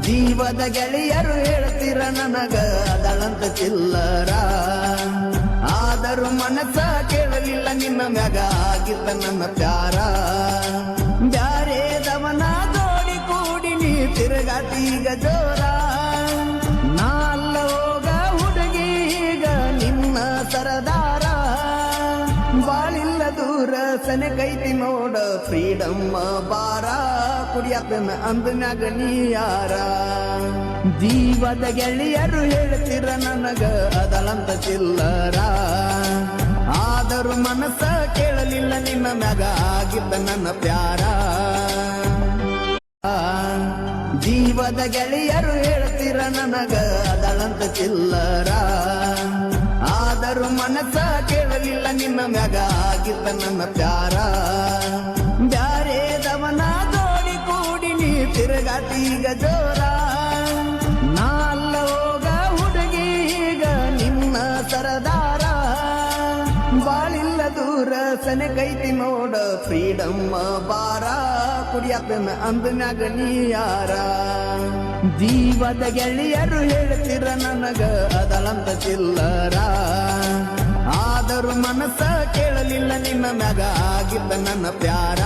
ಜೀವದ ಗೆಳೆಯರು ಹೇಳ್ತಿರ ನನಗ ಅದಳಂತ ಚಿಲ್ಲರ, ಆದರೂ ಮನಸ್ಸ ಕೇಳಲಿಲ್ಲ ನಿನ್ನ ಮ್ಯಾಗ ಆಗಿದ್ದ ನನ್ನ ಪ್ಯಾರ. ಬ್ಯಾರೇದವನ ಜೋಡಿ ಕೂಡಿ ನೀ ತಿರುಗಾತೀಗ ಜೋರ, ನಾಲ್ಲ ಹೋಗ ಹುಡುಗೀಗ ನಿನ್ನ ಸರದಾರ. ಬಾಳಿಲ್ಲ ದೂರ ಸನೆ ಕೈತಿ ನೋಡ ಫ್ರೀಡಮ್ ಬಾರ, ಕುಡಿಯಪ್ಪನ ಅಂದನ್ಯಾಗ ನೀ ಯಾರ. ಜೀವದ ಗೆಳೆಯರು ಹೇಳ್ತಿರ ನನಗ ಅದಳಂತ ಚಿಲ್ಲರ, ಆದರೂ ಮನಸ್ಸ ಕೇಳಲಿಲ್ಲ ನಿನ್ನ ಮ್ಯಾಗ ಆಗಿದ್ದ ನನ್ನ ಪ್ಯಾರ. ಜೀವದ ಗೆಳೆಯರು ಹೇಳ್ತಿರ ನನಗ ಅದಳಂತ ಚಿಲ್ಲರ, ಆದರೂ ಮನಸ್ಸ ಕೇಳಲಿಲ್ಲ ನಿನ್ನ ಮ್ಯಾಗ ಆಗಿದ್ದ ನನ್ನ ಪ್ಯಾರ. ಬ್ಯಾರೇದವನ ಜೋಡಿ ಕೂಡಿ ನೀ ತಿರುಗಾತೀಗ ಜೋರ, ನಾಲ್ಲ ಹೋಗ ಹುಡುಗೀಗ ನಿನ್ನ ಸರದಾರ. ಬಾಳಿಲ್ಲ ದೂರ ಸನೆ ಕೈತಿ ನೋಡ ಫ್ರೀಡಮ್ ಬಾರ, ಕುಡಿಯಪ್ಪನ ಅಂದನ್ಯಾಗ ನೀ ಯಾರ. ಜೀವದ ಗೆಳೆಯರು ಹೇಳ್ತಿರ ನನಗ ಅದಳಂತ ಚಿಲ್ಲರ, ಆದರೂ ಮನಸ್ಸ ಕೇಳಲಿಲ್ಲ ನಿನ್ನ ಮ್ಯಾಗ ಆಗಿದ್ದ ನನ್ನ ಪ್ಯಾರ.